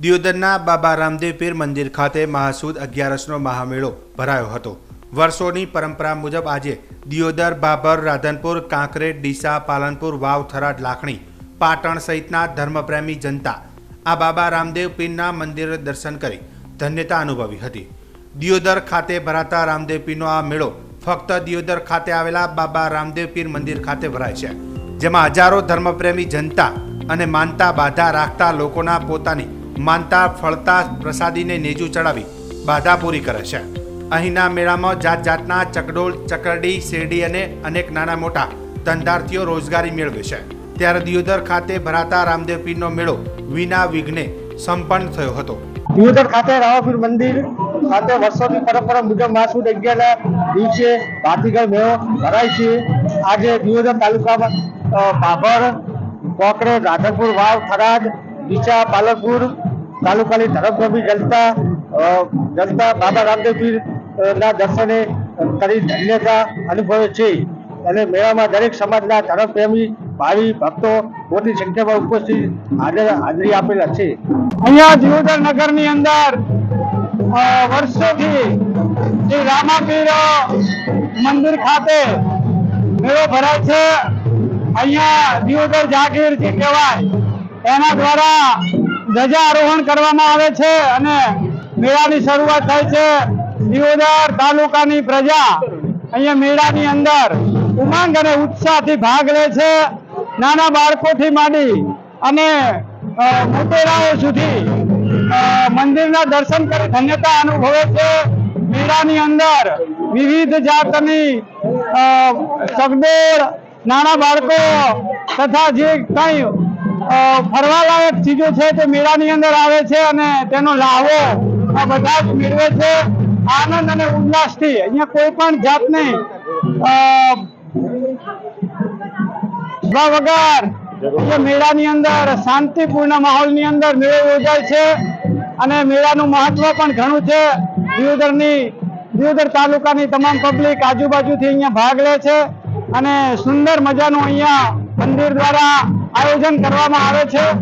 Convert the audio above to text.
દિયોદરના બાબા રામદેવ પીર મંદિર ખાતે મહાસુદ 11નો મહામેળો ભરાયો હતો। વર્ષોની પરંપરા મુજબ આજે દિયોદર, ભાભર, રાધનપુર, કાંકરેજ, ડીસા, પાલનપુર, વાવ, થરાદ, લાખણી, પાટણ સહિતના ધર્મપ્રેમી જનતા આ બાબા રામદેવ પીરના મંદિરે દર્શન કરી ધન્યતા અનુભવી હતી। દિયોદર ખાતે ભરાતા રામદેવ પીરનો આ મેળો ફક્ત દિયોદર ખાતે આવેલા બાબા રામદેવ પીર મંદિર ખાતે ભરાય છે, જેમાં હજારો ધર્મપ્રેમી જનતા અને માનતા બાધા રાખતા લોકોના પોતાની માનતા ફળતા પ્રસાદીને નેજું ચડાવી બાધા પૂરી કરે છે। અહીંના મેળામાં જાત જાતના ચકડોળ, ચકરડી, શેરડી અને અનેક નાના મોટા ધંધાર્થીઓ રોજગારી મેળવે છે। ત્યારે દિયોદર ખાતે ભરાતા રામદેવ પીરનો મેળો વિના વિઘ્ને સંપન્ન થયો હતો। દિયોદર ખાતે રામપીર મંદિર ખાતે વર્ષોની પરંપરા મુજબ મહાસુદ 11ના દિવસે ભાતીગળ મેળો ભરાય છે। આજે દિયોદર તાલુકામાં ભાભર, કોકરેજ, રાધનપુર, વાવ, થરાદ, ડીસા, પાલનપુર તાલુકાની ધર્મપ્રેમી જનતા બાબા રામદેવ પીર ના દર્શને કરી ધન્યતા અનુભવે છે અને મેળામાં દરેક સમાજના ધર્મપ્રેમી ભાવિ ભક્તો મોટી સંખ્યામાં ઉપસ્થિત હાજરી આપેલા છે। અહીંયા દિયોદર નગરની અંદર વર્ષોથી શ્રી રામાપીર મંદિર ખાતે મેળો ભરાય છે। અહીંયા દિયોદર જાગીર જે કહેવાય એના દ્વારા ધ્વજારોહણ કરવામાં આવે છે અને મેળાની શરૂઆત થાય છે। દિયોદર તાલુકાની પ્રજા અહીંયા મેળાની અંદર ઉમંગ અને ઉત્સાહથી ભાગ લે છે। નાના બાળકોથી માંડી અને મોટેરાઓ સુધી મંદિરના દર્શન કરી ધન્યતા અનુભવે છે। મેળાની અંદર વિવિધ જાતની ચકડોળ, નાના બાળકો તથા જે કંઈ ફરવાલાયક ચીજો છે તે મેળાની અંદર આવે છે અને તેનો લાભો આ બધા જ મેળવે છે આનંદ અને ઉલ્લાસથી। અહીંયા કોઈ પણ જાતની વગર મેળાની અંદર શાંતિપૂર્ણ માહોલની અંદર મેળો યોજાય છે અને મેળાનું મહત્વ પણ ઘણું છે। દિયોદર તાલુકાની તમામ પબ્લિક આજુબાજુથી અહીંયા ભાગ લે છે અને સુંદર મજાનું અહીંયા મંદિર દ્વારા આયોજન કરવામાં આવે છે।